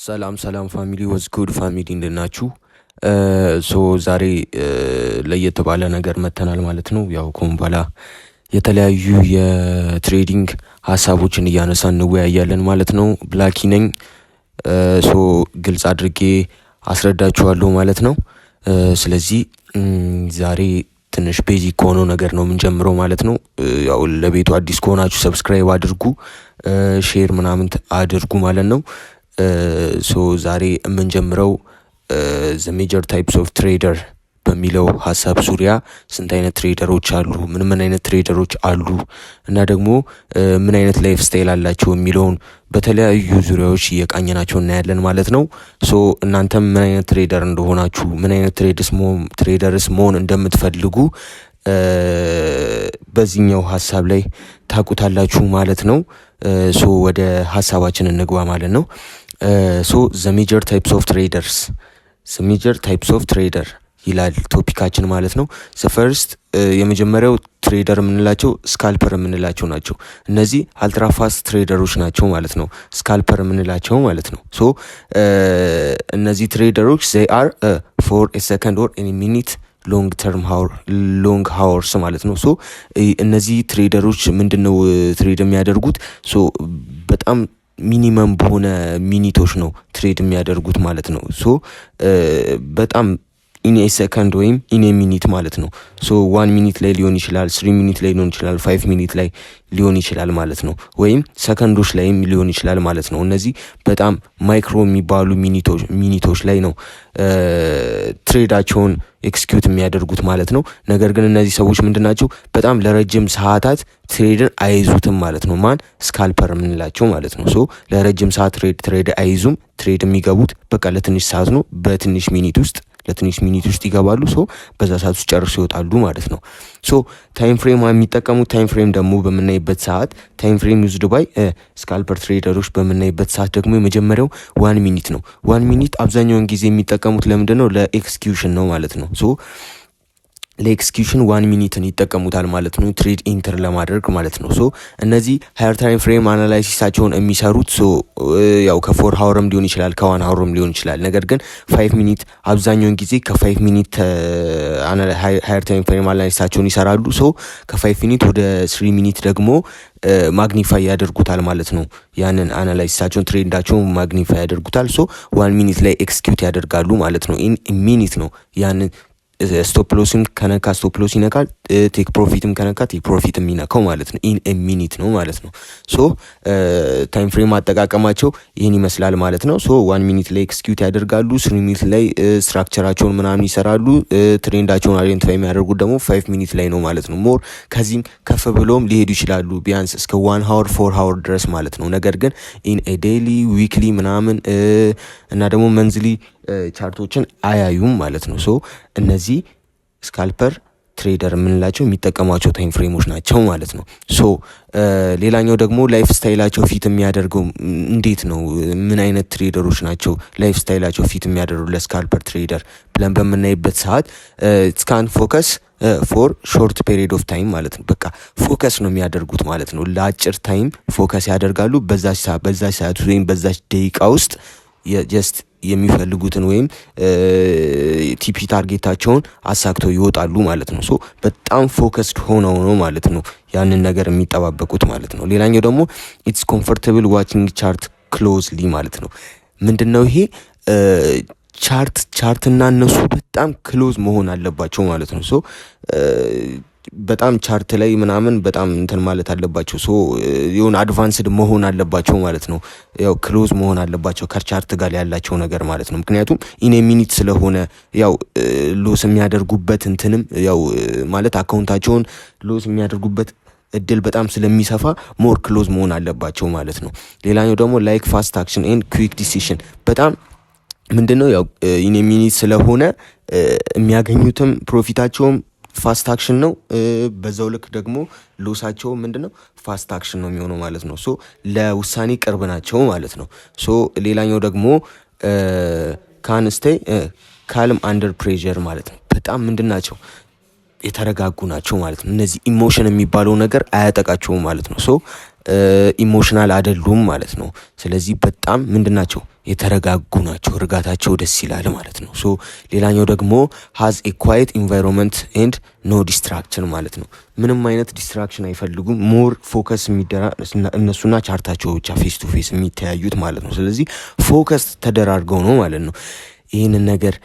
ሰላም ፋሚሊ ወዝ ጉድ ፋሚሊ እንደናችሁ። ዛሬ ለየት ባለ ነገር መተናል ማለት ነው። ያው ኮምባላ የተለያዩ የትሬዲንግ ሀሳቦችን እያነሳን እንወያያለን ማለት ነው። ብላኪ ነኝ። ግልጽ አድርጌ አስረዳችኋለሁ ማለት ነው። ስለዚህ ዛሬ ትንሽ ቤዚክ ከሆነው ነገር ነው የምንጀምረው ማለት ነው። ያው ለቤቱ አዲስ ከሆናችሁ ሰብስክራይብ አድርጉ፣ ሼር ምናምን አድርጉ ማለት ነው። ዛሬ የምንጀምረው ዘ ሜጀር ታይፕስ ኦፍ ትሬደር በሚለው ሀሳብ ዙሪያ ስንት አይነት ትሬደሮች አሉ፣ ምን አይነት ትሬደሮች አሉ እና ደግሞ ምን አይነት ላይፍ ስታይል አላቸው የሚለውን በተለያዩ ዙሪያዎች እየቃኘናቸው እናያለን ማለት ነው። እናንተም ምን አይነት ትሬደር እንደሆናችሁ፣ ምን አይነት ትሬደርስ መሆን እንደምትፈልጉ በዚህኛው ሀሳብ ላይ ታውቁታላችሁ ማለት ነው። ወደ ሀሳባችን እንግባ ማለት ነው። ዘ ሜጀር ታይፕስ ኦፍ ትሬደርስ፣ ዘ ሜጀር ታይፕስ ኦፍ ትሬደር ይላል ቶፒካችን ማለት ነው። ፈርስት የመጀመሪያው ትሬደር የምንላቸው ስካልፐር የምንላቸው ናቸው። እነዚህ አልትራፋስት ትሬደሮች ናቸው ማለት ነው፣ ስካልፐር የምንላቸው ማለት ነው። እነዚህ ትሬደሮች they are for a second or any minute ሎንግ ሃወርስ ማለት ነው። እነዚህ ትሬደሮች ምንድነው ትሬድ የሚያደርጉት? በጣም ሚኒመም በሆነ ሚኒቶች ነው ትሬድ የሚያደርጉት ማለት ነው። በጣም ኢን ኤ ሰከንድ ወይም ኢን ኤ ሚኒት ማለት ነው። 1 ሚኒት ላይ ሊሆን ይችላል፣ 3 ሚኒት ላይ ሊሆን ይችላል፣ 5 ሚኒት ላይ ሊሆን ይችላል ማለት ነው። ወይም ሰከንዶች ላይም ሊሆን ይችላል ማለት ነው። እነዚህ በጣም ማይክሮ የሚባሉ ሚኒቶች ላይ ነው ትሬዳቸውን ኤክስኪዩት የሚያደርጉት ማለት ነው። ነገር ግን እነዚህ ሰዎች ምንድናቸው? በጣም ለረጅም ሰዓታት ትሬድን አይዙትም ማለት ነው። ማን? ስካልፐር የምንላቸው ማለት ነው። ለረጅም ሰዓት ትሬድ አይዙም። ትሬድ የሚገቡት በቃ ለትንሽ ሰዓት ነው። ለትንሽ ሚኒት ውስጥ ይገባሉ። በዛ ሰዓት ውስጥ ጨርሶ ይወጣሉ ማለት ነው። ታይም ፍሬም የሚጠቀሙት ታይም ፍሬም ደግሞ በምናይበት ሰዓት ታይም ፍሬም ዩዝድ ባይ ስካልፐር ትሬደሮች በምናይበት ሰዓት ደግሞ የመጀመሪያው 1 ሚኒት ነው። 1 ሚኒት አብዛኛውን ጊዜ የሚጠቀሙት ለምንድን ነው? ለኤክስኪዩሽን ነው ማለት ነው። ለኤክስኪዩሽን 1 ሚኒትን ይጠቀሙታል ማለት ነው፣ ትሬድ ኢንተር ለማድረግ ማለት ነው። እነዚህ ሃየር ታይም ፍሬም አናላይሲሳቸውን የሚሰሩት ያው ከ4 ሃወርም ሊሆን ይችላል፣ ከ1 ሃወርም ሊሆን ይችላል። ነገር ግን 5 ሚኒት አብዛኛውን ጊዜ ከ5 ሚኒት ሃየር ታይም ፍሬም አናላይሲሳቸውን ይሰራሉ። ከ5 ሚኒት ወደ 3 ሚኒት ደግሞ ማግኒፋይ ያደርጉታል ማለት ነው። ያንን አናላይሲሳቸውን ትሬንዳቸውን ማግኒፋይ ያደርጉታል። 1 ሚኒት ላይ ኤክስኪዩት ያደርጋሉ ማለት ነው። ኢን ሚኒት ነው ያንን ስቶፕ ሎስን ከነካ ስቶፕ ሎስ ይነካል፣ ቴክ ፕሮፊትም ከነካ ቴክ ፕሮፊትም የሚነካው ማለት ነው። ኢን ሚኒት ነው ማለት ነው። ታይም ፍሬም አጠቃቀማቸው ይህን ይመስላል ማለት ነው። 1 ሚኒት ላይ ኤክስኪዩት ያደርጋሉ፣ 3 ሚኒት ላይ ስትራክቸራቸውን ምናምን ይሰራሉ። ትሬንዳቸውን አይደንቲፋይ የሚያደርጉት ደግሞ 5 ሚኒት ላይ ነው ማለት ነው። ሞር ከዚህም ከፍ ብሎም ሊሄዱ ይችላሉ፣ ቢያንስ እስከ 1 ሃወር 4 ሃወር ድረስ ማለት ነው። ነገር ግን ኢን ዴይሊ ዊክሊ ምናምን እና ደግሞ መንዝሊ ቻርቶችን አያዩም ማለት ነው። እነዚህ ስካልፐር ትሬደር የምንላቸው የሚጠቀሟቸው ታይም ፍሬሞች ናቸው ማለት ነው። ሌላኛው ደግሞ ላይፍ ስታይላቸው ፊት የሚያደርገው እንዴት ነው? ምን አይነት ትሬደሮች ናቸው ላይፍ ስታይላቸው ፊት የሚያደርጉ ለስካልፐር ትሬደር ብለን በምናይበት ሰዓት ስካን ፎከስ ፎር ሾርት ፔሪድ ኦፍ ታይም ማለት ነው። በቃ ፎከስ ነው የሚያደርጉት ማለት ነው። ለአጭር ታይም ፎከስ ያደርጋሉ። በዛች ሰዓት ወይም በዛች ደቂቃ ውስጥ ጀስት የሚፈልጉትን ወይም ቲፒ ታርጌታቸውን አሳክተው ይወጣሉ ማለት ነው። በጣም ፎከስድ ሆነው ነው ማለት ነው ያንን ነገር የሚጠባበቁት ማለት ነው። ሌላኛው ደግሞ ኢትስ ኮምፎርታብል ዋቺንግ ቻርት ክሎዝሊ ማለት ነው። ምንድነው ይሄ? ቻርትና እነሱ በጣም ክሎዝ መሆን አለባቸው ማለት ነው። በጣም ቻርት ላይ ምናምን በጣም እንትን ማለት አለባቸው። የሆነ አድቫንስድ መሆን አለባቸው ማለት ነው። ያው ክሎዝ መሆን አለባቸው ከቻርት ጋር ያላቸው ነገር ማለት ነው። ምክንያቱም ኢን ሚኒት ስለሆነ ያው ሎስ የሚያደርጉበት እንትንም ያው ማለት አካውንታቸውን ሎስ የሚያደርጉበት እድል በጣም ስለሚሰፋ ሞር ክሎዝ መሆን አለባቸው ማለት ነው። ሌላኛው ደግሞ ላይክ ፋስት አክሽን ኤንድ ኩዊክ ዲሲሽን በጣም ምንድነው ያው ኢን ሚኒት ስለሆነ የሚያገኙትም ፕሮፊታቸውም ፋስት አክሽን ነው። በዛው ልክ ደግሞ ሎሳቸው ምንድነው? ፋስት አክሽን ነው የሚሆነው ማለት ነው። ለውሳኔ ቅርብ ናቸው ማለት ነው። ሌላኛው ደግሞ ካን ስቴይ ካልም አንደር ፕሬዠር ማለት ነው። በጣም ምንድናቸው? የተረጋጉ ናቸው ማለት ነው። እነዚህ ኢሞሽን የሚባለው ነገር አያጠቃቸውም ማለት ነው። ኢሞሽናል አይደሉም ማለት ነው። ስለዚህ በጣም ምንድናቸው? የተረጋጉ ናቸው። እርጋታቸው ደስ ይላል ማለት ነው። ሶ ሌላኛው ደግሞ ሃዝ ኤ ኳየት ኢንቫይሮንመንት ኤንድ ኖ ዲስትራክሽን ማለት ነው። ምንም አይነት ዲስትራክሽን አይፈልጉም። ሞር ፎከስ እነሱና ቻርታቸው ብቻ ፌስ ቱ ፌስ የሚተያዩት ማለት ነው። ስለዚህ ፎከስ ተደራርገው ነው ማለት ነው ይህንን ነገር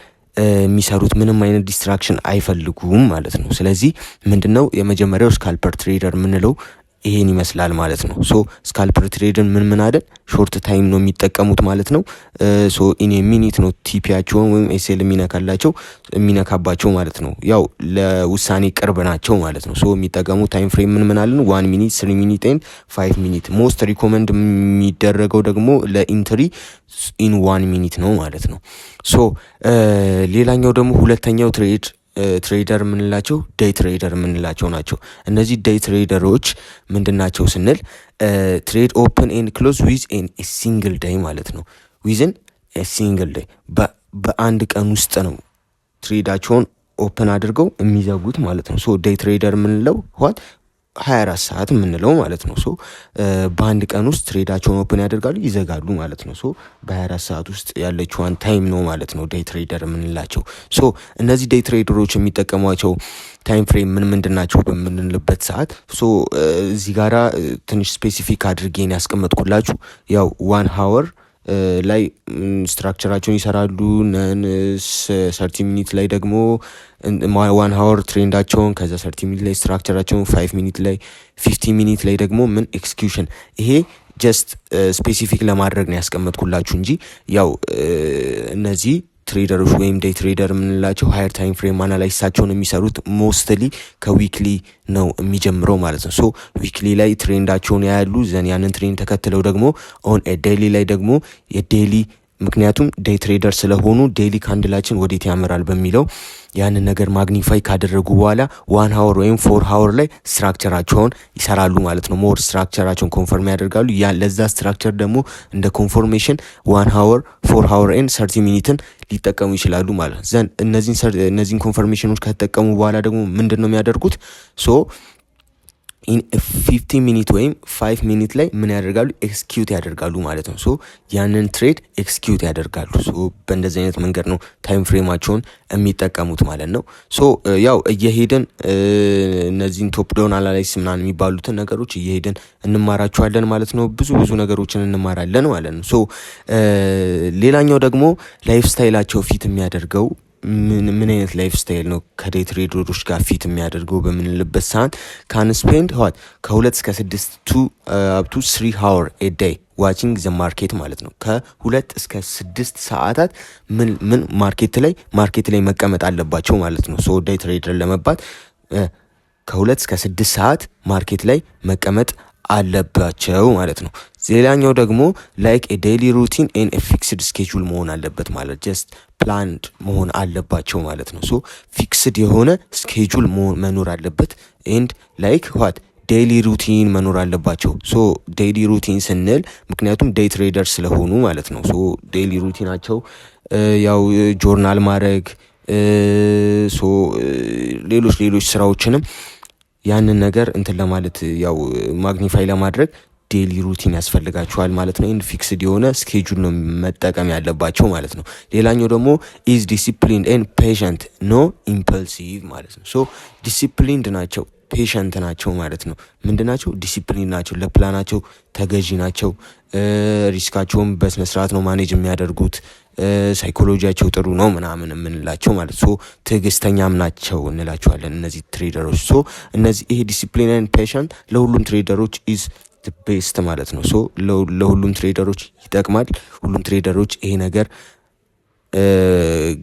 የሚሰሩት። ምንም አይነት ዲስትራክሽን አይፈልጉም ማለት ነው። ስለዚህ ምንድነው የመጀመሪያው ስካልፐር ትሬደር የምንለው ይሄን ይመስላል ማለት ነው። ሶ ስካልፐር ትሬድን ምን አይደል ሾርት ታይም ነው የሚጠቀሙት ማለት ነው። ሶ ኢን ሚኒት ነው ቲፒያቸውን ወይም ኤስኤል የሚነካባቸው ማለት ነው። ያው ለውሳኔ ቅርብ ናቸው ማለት ነው። ሶ የሚጠቀሙት ታይም ፍሬም ምን አለን 1 ሚኒት 3 ሚኒት ኤንድ 5 ሚኒት። ሞስት ሪኮመንድ የሚደረገው ደግሞ ለኢንትሪ ኢን 1 ሚኒት ነው ማለት ነው። ሶ ሌላኛው ደግሞ ሁለተኛው ትሬደር የምንላቸው ዴይ ትሬደር የምንላቸው ናቸው። እነዚህ ዴይ ትሬደሮች ምንድን ናቸው ስንል ትሬድ ኦፕን ኤንድ ክሎዝ ዊዝ ኤን ሲንግል ዴይ ማለት ነው። ዊዝን ሲንግል ዴይ በአንድ ቀን ውስጥ ነው ትሬዳቸውን ኦፕን አድርገው የሚዘጉት ማለት ነው። ሶ ዴይ ትሬደር የምንለው 24 ሰዓት የምንለው ማለት ነው። ሶ በአንድ ቀን ውስጥ ትሬዳቸውን ኦፕን ያደርጋሉ ይዘጋሉ ማለት ነው። ሶ በ24 ሰዓት ውስጥ ያለችዋን ታይም ነው ማለት ነው ዴይ ትሬደር የምንላቸው። ሶ እነዚህ ዴይ ትሬደሮች የሚጠቀሟቸው ታይም ፍሬም ምንድን ናቸው በምንልበት ሰዓት እዚህ ጋራ ትንሽ ስፔሲፊክ አድርጌን ያስቀመጥኩላችሁ ያው 1 ሃወር ላይ ስትራክቸራቸውን ይሰራሉ። 30 ሚኒት ላይ ደግሞ 1 ሃወር ትሬንዳቸውን፣ ከዛ 30 ሚኒት ላይ ስትራክቸራቸውን፣ 5 ሚኒት ላይ 50 ሚኒት ላይ ደግሞ ኤክስኪዩሽን። ይሄ ጀስት ስፔሲፊክ ለማድረግ ነው ያስቀመጥኩላችሁ እንጂ ያው እነዚህ ትሬደሮች ወይም ዴይ ትሬደር የምንላቸው ሃየር ታይም ፍሬም አናላይሲሳቸውን የሚሰሩት ሞስትሊ ከዊክሊ ነው የሚጀምረው ማለት ነው። ሶ ዊክሊ ላይ ትሬንዳቸውን ያያሉ። ዘን ያንን ትሬንድ ተከትለው ደግሞ ኦን ዴይሊ ላይ ደግሞ የዴይሊ ምክንያቱም ዴይ ትሬደር ስለሆኑ ዴይሊ ካንድላችን ወዴት ያመራል በሚለው ያንን ነገር ማግኒፋይ ካደረጉ በኋላ 1 ሃወር ወይም 4 ሃወር ላይ ስትራክቸራቸውን ይሰራሉ ማለት ነው። ሞር ስትራክቸራቸውን ኮንፈርም ያደርጋሉ። ለዛ ስትራክቸር ደግሞ እንደ ኮንፎርሜሽን 1 ሃወር 4 ሃወር ኤንድ 30 ሚኒትን ሊጠቀሙ ይችላሉ ማለት ነው። ዘን እነዚህን ኮንፈርሜሽኖች ከተጠቀሙ በኋላ ደግሞ ምንድን ነው የሚያደርጉት? ኢን 50 ሚኒት ወይም 5 ሚኒት ላይ ምን ያደርጋሉ? ኤክስኪዩት ያደርጋሉ ማለት ነው። ሶ ያንን ትሬድ ኤክስኪዩት ያደርጋሉ። ሶ በእንደዚህ አይነት መንገድ ነው ታይም ፍሬማቸውን የሚጠቀሙት ማለት ነው። ሶ ያው እየሄድን እነዚህን ቶፕ ዳውን አናላይሲስ ምናምን የሚባሉትን ነገሮች እየሄድን እንማራቸዋለን ማለት ነው። ብዙ ነገሮችን እንማራለን ማለት ነው። ሶ ሌላኛው ደግሞ ላይፍ ስታይላቸው ፊት የሚያደርገው ምን አይነት ላይፍ ስታይል ነው ከዴይ ትሬደሮች ጋር ፊት የሚያደርገው በምንልበት ሰዓት ካን ስፔንድ ከ2 እስከ 6 up to 3 hour a day ዋቺንግ ዘ ማርኬት ማለት ነው። ከ2 እስከ 6 ሰዓታት ምን ማርኬት ላይ መቀመጥ አለባቸው ማለት ነው። ሶ ዴይ ትሬደር ለመባል ከ2 እስከ 6 ሰዓት ማርኬት ላይ መቀመጥ አለባቸው ማለት ነው። ሌላኛው ደግሞ ላይክ ኤ ዴይሊ ሩቲን ኤን ፊክስድ ስኬጁል መሆን አለበት ማለት ጀስት ፕላንድ መሆን አለባቸው ማለት ነው። ሶ ፊክስድ የሆነ ስኬጁል መኖር አለበት ኤንድ ላይክ ዴይሊ ሩቲን መኖር አለባቸው። ሶ ዴይሊ ሩቲን ስንል ምክንያቱም ዴይ ትሬደር ስለሆኑ ማለት ነው። ሶ ዴይሊ ሩቲናቸው ያው ጆርናል ማድረግ ሌሎች ስራዎችንም ያንን ነገር እንትን ለማለት ያው ማግኒፋይ ለማድረግ ዴይሊ ሩቲን ያስፈልጋቸዋል ማለት ነው። ኤንድ ፊክስድ የሆነ ስኬጁል ነው መጠቀም ያለባቸው ማለት ነው። ሌላኛው ደግሞ ኢዝ ዲሲፕሊንድ ኤንድ ፔሸንት ኖ ኢምፐልሲቭ ማለት ነው። ሶ ዲሲፕሊንድ ናቸው፣ ፔሸንት ናቸው ማለት ነው። ምንድን ናቸው? ዲሲፕሊን ናቸው፣ ለፕላናቸው ተገዢ ናቸው። ሪስካቸውን በስነስርዓት ነው ማኔጅ የሚያደርጉት። ሳይኮሎጂያቸው ጥሩ ነው ምናምን የምንላቸው ማለት ሶ ትዕግስተኛም ናቸው እንላቸዋለን እነዚህ ትሬደሮች። ሶ እነዚህ ይሄ ዲሲፕሊን ኤንድ ፔሸንት ለሁሉም ትሬደሮች ኢዝ ቤስት ማለት ነው። ሶ ለሁሉም ትሬደሮች ይጠቅማል። ሁሉም ትሬደሮች ይሄ ነገር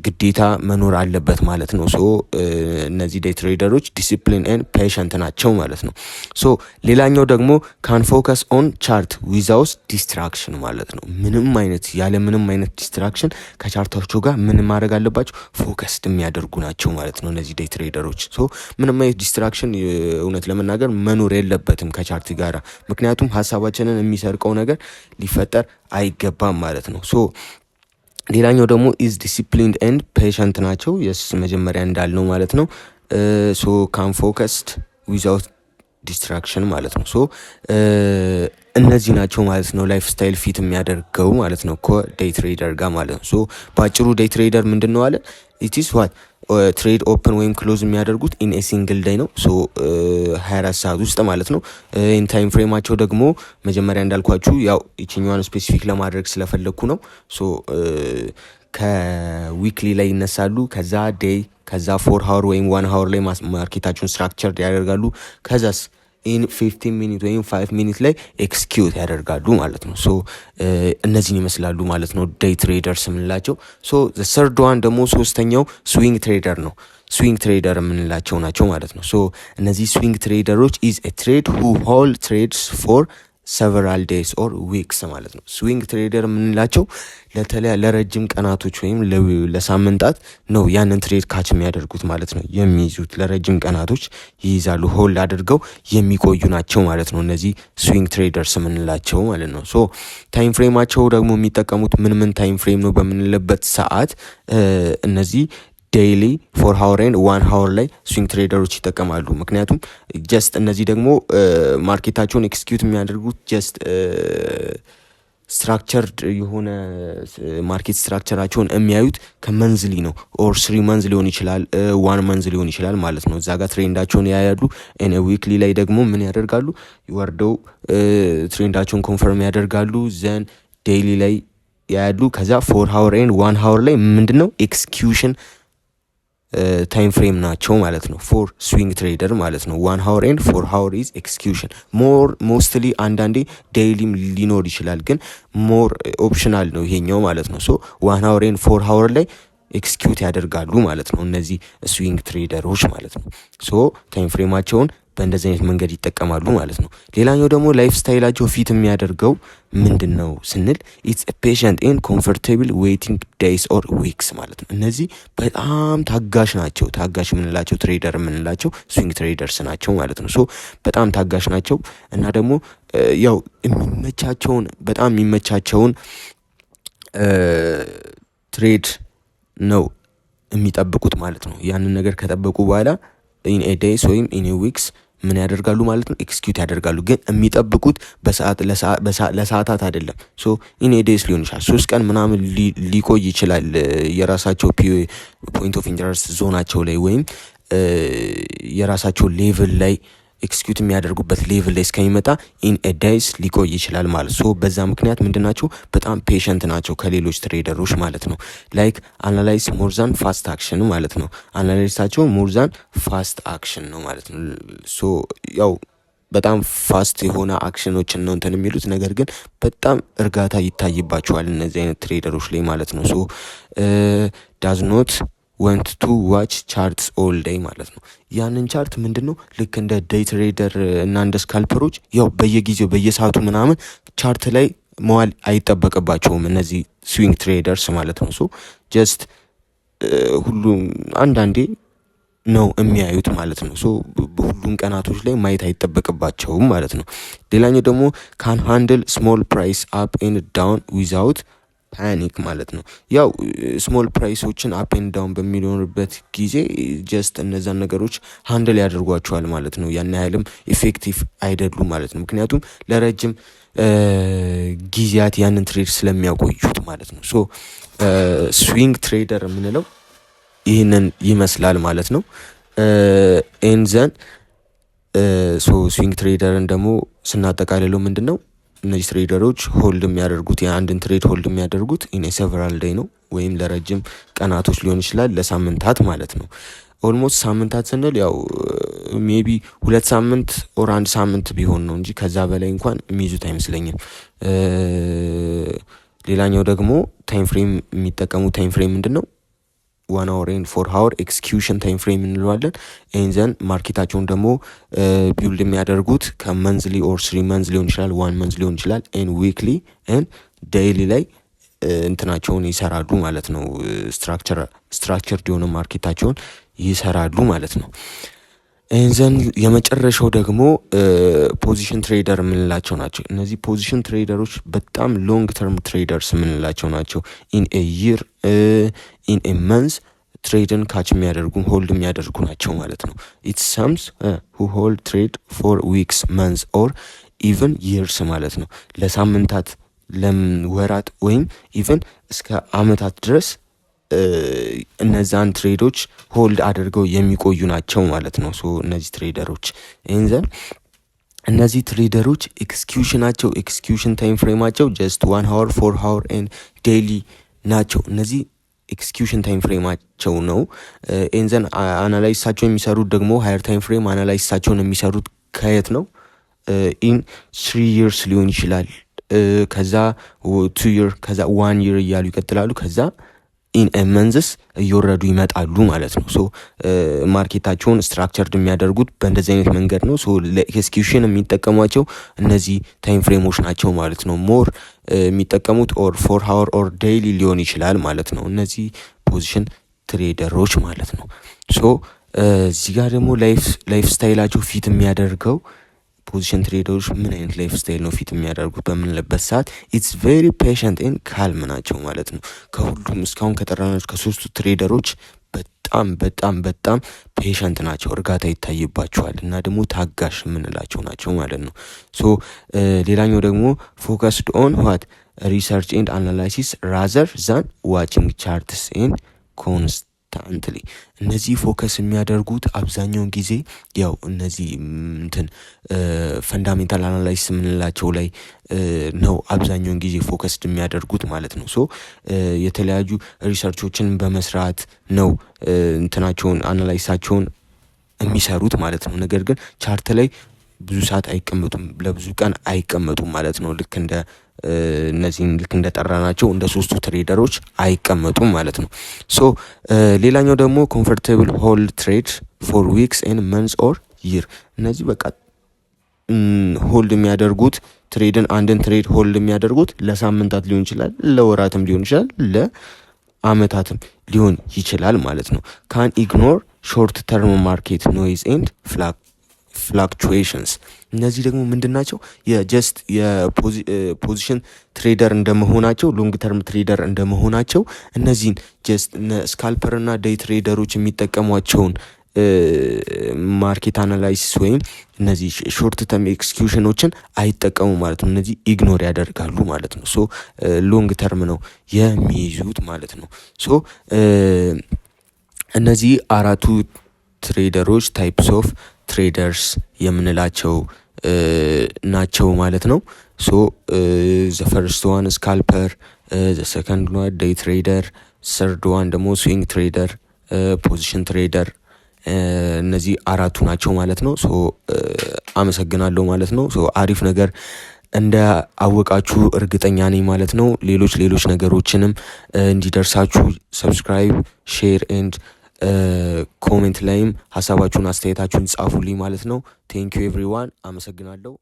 ግዴታ መኖር አለበት ማለት ነው። ሶ እነዚህ ዴይ ትሬደሮች ዲሲፕሊን ኤንድ ፔሸንት ናቸው ማለት ነው። ሶ ሌላኛው ደግሞ ካን ፎከስ ኦን ቻርት ዊዛውት ዲስትራክሽን ማለት ነው። ምንም አይነት ዲስትራክሽን ከቻርታቸው ጋር ምን ማድረግ አለባቸው? ፎከስድ የሚያደርጉ ናቸው ማለት ነው እነዚህ ዴይ ትሬደሮች። ሶ ምንም አይነት ዲስትራክሽን እውነት ለመናገር መኖር የለበትም ከቻርት ጋር፣ ምክንያቱም ሀሳባችንን የሚሰርቀው ነገር ሊፈጠር አይገባም ማለት ነው። ሶ ሌላኛው ደግሞ ኢዝ ዲሲፕሊንድ ኤንድ ፔሸንት ናቸው። የስ መጀመሪያ እንዳልነው ማለት ነው። ሶ ካን ፎከስድ ዊዛውት ዲስትራክሽን ማለት ነው። ሶ እነዚህ ናቸው ማለት ነው ላይፍ ስታይል ፊት የሚያደርገው ማለት ነው ከዴይ ትሬደር ጋር ማለት ነው። ሶ በአጭሩ ዴይ ትሬደር ምንድን ነው አለ ኢትስ ዋት ትሬድ ኦፕን ወይም ክሎዝ የሚያደርጉት ኢን ኤ ሲንግል ዴይ ነው። ሶ 24 ሰዓት ውስጥ ማለት ነው። ኢን ታይም ፍሬማቸው ደግሞ መጀመሪያ እንዳልኳችሁ ያው ይችኛዋን ስፔሲፊክ ለማድረግ ስለፈለግኩ ነው። ሶ ከዊክሊ ላይ ይነሳሉ። ከዛ ዴይ፣ ከዛ 4 ሃወር ወይም 1 ሃወር ላይ ማርኬታቸውን ስትራክቸር ያደርጋሉ። ከዛስ ኢን 15 ሚኒት ወይም 5 ሚኒት ላይ ኤክስኪዩት ያደርጋሉ ማለት ነው። ሶ እነዚህን ይመስላሉ ማለት ነው ዴይ ትሬደርስ የምንላቸው። ሶ ሰርድ ዋን ደግሞ ሶስተኛው ስዊንግ ትሬደር ነው። ስዊንግ ትሬደር የምንላቸው ናቸው ማለት ነው። ሶ እነዚህ ስዊንግ ትሬደሮች ኢዝ ኤ ትሬድ ሁ ሆልድ ትሬድስ ፎር ሰቨራል ዴይስ ኦር ዊክስ ማለት ነው። ስዊንግ ትሬደር የምንላቸው ለረጅም ቀናቶች ወይም ለሳምንታት ነው ያንን ትሬድ ካች የሚያደርጉት ማለት ነው። የሚይዙት ለረጅም ቀናቶች ይይዛሉ፣ ሆልድ አድርገው የሚቆዩ ናቸው ማለት ነው። እነዚህ ስዊንግ ትሬደርስ የምንላቸው ማለት ነው። ሶ ታይም ፍሬማቸው ደግሞ የሚጠቀሙት ምን ታይም ፍሬም ነው በምንልበት ሰዓት እነዚህ ዴይሊ 4 ሃወር ኤንድ 1 ሃወር ላይ ስዊንግ ትሬደሮች ይጠቀማሉ። ምክንያቱም ጀስት እነዚህ ደግሞ ማርኬታቸውን ኤክስኪዩት የሚያደርጉት ጀስት ስትራክቸርድ የሆነ ማርኬት ስትራክቸራቸውን የሚያዩት ከመንዝሊ ነው። ኦር 3 መንዝ ሊሆን ይችላል፣ 1 መንዝ ሊሆን ይችላል ማለት ነው። እዛ ጋር ትሬንዳቸውን ያያሉ። ዊክሊ ላይ ደግሞ ምን ያደርጋሉ? ወርደው ትሬንዳቸውን ኮንፈርም ያደርጋሉ። ዘን ዴይሊ ላይ ያያሉ። ከዛ 4 ሃወር ኤንድ 1 ሃወር ላይ ምንድነው ኤክስኪዩሽን ታይም ፍሬም ናቸው ማለት ነው። ፎር ስዊንግ ትሬደር ማለት ነው። 1 ሃወር ኤንድ 4 ሃወር ኢዝ ኤክስኪዩሽን። ሞስትሊ አንዳንዴ ዴይሊም ሊኖር ይችላል፣ ግን ሞር ኦፕሽናል ነው ይሄኛው ማለት ነው። ሶ 1 ሃወር ኤንድ 4 ሃወር ላይ ኤክስኪዩት ያደርጋሉ ማለት ነው እነዚህ ስዊንግ ትሬደሮች ማለት ነው። ሶ ታይም ፍሬማቸውን በእንደዚህ አይነት መንገድ ይጠቀማሉ ማለት ነው። ሌላኛው ደግሞ ላይፍ ስታይላቸው ፊት የሚያደርገው ምንድን ነው ስንል ኢትስ ፔሸንት ኤንድ ኮምፎርታብል ዌይቲንግ ዴይስ ኦር ዊክስ ማለት ነው። እነዚህ በጣም ታጋሽ ናቸው። ታጋሽ የምንላቸው ትሬደር የምንላቸው ስዊንግ ትሬደርስ ናቸው ማለት ነው። ሶ በጣም ታጋሽ ናቸው እና ደግሞ ያው በጣም የሚመቻቸውን ትሬድ ነው የሚጠብቁት ማለት ነው። ያንን ነገር ከጠበቁ በኋላ ኢን ኤ ዴይስ ወይም ኢን ኤ ዊክስ ምን ያደርጋሉ ማለት ነው? ኤክስኪዩት ያደርጋሉ። ግን የሚጠብቁት ለሰዓታት አይደለም። ሶ ኢን ኤ ዴይስ ሊሆን ይችላል፣ 3 ቀን ምናምን ሊቆይ ይችላል። የራሳቸው ፖይንት ኦፍ ኢንተረስት ዞናቸው ላይ ወይም የራሳቸው ሌቭል ላይ ኤክስኪዩት የሚያደርጉበት ሌቭል ላይ እስከሚመጣ ኢን ኤ ዴይስ ሊቆይ ይችላል ማለት ሶ በዛ ምክንያት ምንድናቸው በጣም ፔሸንት ናቸው ከሌሎች ትሬደሮች ማለት ነው። ላይክ አናላይዝ ሞር ዛን ፋስት አክሽን ማለት ነው። አናላይዛቸው ሞር ዛን ፋስት አክሽን ነው ማለት ነው። ሶ ያው በጣም ፋስት የሆነ አክሽኖችን ነው እንትን የሚሉት፣ ነገር ግን በጣም እርጋታ ይታይባቸዋል እነዚህ አይነት ትሬደሮች ላይ ማለት ነው። ሶ ዳዝ ኖት ወንት ቱ ዋች ቻርትስ ኦል ዴይ ማለት ነው። ያንን ቻርት ምንድነው ልክ እንደ ዴይ ትሬደር እና እንደ ስካልፐሮች ያው በየጊዜው በየሰዓቱ ምናምን ቻርት ላይ መዋል አይጠበቅባቸውም እነዚህ ስዊንግ ትሬደርስ ማለት ነው። ሶ ጀስት ሁሉም አንዳንዴ ነው የሚያዩት ማለት ነው። ሶ በሁሉም ቀናቶች ላይ ማየት አይጠበቅባቸውም ማለት ነው። ሌላኛው ደግሞ ካን ሃንድል ስሞል ፕራይስ አፕ ኤንድ ዳውን ዊዛውት ፓኒክ ማለት ነው። ያው ስሞል ፕራይሶችን አፕ ኤንድ ዳውን በሚኖርበት ጊዜ ጀስት እነዛን ነገሮች ሃንድል ያደርጓቸዋል ማለት ነው። ያን ያህልም ኢፌክቲቭ አይደሉም ማለት ነው። ምክንያቱም ለረጅም ጊዜያት ያንን ትሬድ ስለሚያቆዩት ማለት ነው። ሶ ስዊንግ ትሬደር የምንለው ይህንን ይመስላል ማለት ነው። ኤንዘን ስዊንግ ትሬደርን ደግሞ ስናጠቃልለው ምንድን ነው እነዚህ ትሬደሮች ሆልድ የሚያደርጉት የአንድን ትሬድ ሆልድ የሚያደርጉት ኢን ሴቨራል ዴይ ነው፣ ወይም ለረጅም ቀናቶች ሊሆን ይችላል፣ ለሳምንታት ማለት ነው። ኦልሞስት ሳምንታት ስንል ያው ሜቢ 2 ሳምንት ኦር 1 ሳምንት ቢሆን ነው እንጂ ከዛ በላይ እንኳን የሚይዙት አይመስለኝም። ሌላኛው ደግሞ ታይም ፍሬም የሚጠቀሙት ታይም ፍሬም ምንድን ነው 1 hour and 4 hour ኤክስኪዩሽን ታይም ፍሬም እንለዋለን። ኤንዘን ማርኬታቸውን ደግሞ ቢውልድ የሚያደርጉት ከመንዝሊ ኦር 3 መንዝ ሊሆን ይችላል፣ 1 መንዝ ሊሆን ይችላል፣ ኤን ዊክሊ ኤን ዴይሊ ላይ እንትናቸውን ይሰራሉ ማለት ነው። ስትራክቸር የሆነ ማርኬታቸውን ይሰራሉ ማለት ነው። ኤንዘን የመጨረሻው ደግሞ ፖዚሽን ትሬደር የምንላቸው ናቸው። እነዚህ ፖዚሽን ትሬደሮች በጣም ሎንግ ተርም ትሬደርስ የምንላቸው ናቸው። ኢን ኤ ይር ኢን ኤ መንዝ ትሬድን ካች የሚያደርጉ ሆልድ የሚያደርጉ ናቸው ማለት ነው። ኢትስ ሳምስ who hold trade for weeks, months or even years ማለት ነው። ለሳምንታት ለወራት ወይም ኢቨን እስከ አመታት ድረስ እነዛን ትሬዶች ሆልድ አድርገው የሚቆዩ ናቸው ማለት ነው። ሶ እነዚህ ትሬደሮች ኢንዘን እነዚህ ትሬደሮች ኤክስኪዩሽን ታይም ፍሬማቸው ጀስት 1 hour 4 hour and daily ናቸው። እነዚህ ኤክስኪዩሽን ታይም ፍሬማቸው ነው። ኢንዘን አናላይሳቸው የሚሰሩት ደግሞ ሃየር ታይም ፍሬም አናላይሳቸውን የሚሰሩት ከየት ነው? ኢን 3 years ሊሆን ይችላል። ከዛ 2 year ከዛ 1 year እያሉ ይቀጥላሉ። ከዛ ኢን መንዝስ እየወረዱ ይመጣሉ ማለት ነው። ሶ ማርኬታቸውን ስትራክቸርድ የሚያደርጉት በእንደዚህ አይነት መንገድ ነው። ሶ ለኤክስኪዩሽን የሚጠቀሟቸው እነዚህ ታይም ፍሬሞች ናቸው ማለት ነው። ሞር የሚጠቀሙት ኦር 4 hour ኦር ዴይሊ ሊሆን ይችላል ማለት ነው። እነዚህ ፖዚሽን ትሬደሮች ማለት ነው። ሶ እዚህ ጋር ደግሞ ላይፍ ስታይላቸው ፊት የሚያደርገው ፖዚሽን ትሬደሮች ምን አይነት ላይፍ ስታይል ነው ፊት የሚያደርጉት በምንለበት ሰዓት ኢትስ ቬሪ ፔሸንት ኤንድ ካልም ናቸው ማለት ነው። ከሁሉም እስካሁን ከጠራናቸው ከሶስቱ ትሬደሮች በጣም ፔሸንት ናቸው፣ እርጋታ ይታይባቸዋል እና ደግሞ ታጋሽ የምንላቸው ናቸው ማለት ነው። ሶ ሌላኛው ደግሞ ፎከስድ ኦን ዋት ሪሰርች ኤንድ አናላይሲስ ራዘር ዛን ዋቺንግ ቻርትስ ኤንድ ኮንስታንትሊ። እነዚህ ፎከስ የሚያደርጉት አብዛኛውን ጊዜ ያው እነዚህ ፈንዳሜንታል አናላይሲስ የምንላቸው ላይ ነው አብዛኛውን ጊዜ ፎከስድ የሚያደርጉት ማለት ነው። ሶ የተለያዩ ሪሰርቾችን በመስራት ነው እንትናቸውን አናላይሳቸውን የሚሰሩት ማለት ነው። ነገር ግን ቻርት ላይ ብዙ ሰዓት አይቀመጡም፣ ለብዙ ቀን አይቀመጡም ማለት ነው። ልክ እንደ ጠራናቸው እንደ ሶስቱ ትሬደሮች አይቀመጡም ማለት ነው። ሶ ሌላኛው ደግሞ ኮምፎርታብል ሆልድ ትሬድ ፎር ዊክስ ኤንድ መንስ ኦር ይር። እነዚህ በቃ ሆልድ የሚያደርጉት አንድን ትሬድ ሆልድ የሚያደርጉት ለሳምንታት ሊሆን ይችላል፣ ለወራትም ሊሆን ይችላል፣ ለአመታትም ሊሆን ይችላል ማለት ነው። ካን ኢግኖር ሾርት ተርም ማርኬት ኖይዝ ኤንድ ፍላክቹዌሽንስ። እነዚህ ደግሞ ምንድን ናቸው? የጀስት የፖዚሽን ትሬደር እንደመሆናቸው ሎንግ ተርም ትሬደር እንደመሆናቸው እነዚህን ጀስት ስካልፐር እና ዴይ ትሬደሮች የሚጠቀሟቸውን ማርኬት አናላይሲስ ወይም እነዚህ ሾርት ተርም ኤክስኪዩሽኖችን አይጠቀሙ ማለት ነው። እነዚህ ኢግኖር ያደርጋሉ ማለት ነው። ሶ ሎንግ ተርም ነው የሚይዙት ማለት ነው። ሶ እነዚህ አራቱ ትሬደሮች ታይፕስ ኦፍ ትሬደርስ የምንላቸው ናቸው ማለት ነው። ሶ ዘ ፈርስት ዋን ስካልፐር፣ ዘ ሰከንድ ዋን ዴይ ትሬደር፣ ሰርድ ዋን ደግሞ ስዊንግ ትሬደር፣ ፖዚሽን ትሬደር። እነዚህ አራቱ ናቸው ማለት ነው። ሶ አመሰግናለሁ ማለት ነው። ሶ አሪፍ ነገር እንደ አወቃችሁ እርግጠኛ ነኝ ማለት ነው። ሌሎች ነገሮችንም እንዲደርሳችሁ ሰብስክራይብ፣ ሼር ኤንድ ኮሜንት ላይም ሀሳባችሁን አስተያየታችሁን ጻፉልኝ ማለት ነው። ቴንክ ዩ ኤቭሪዋን። አመሰግናለሁ።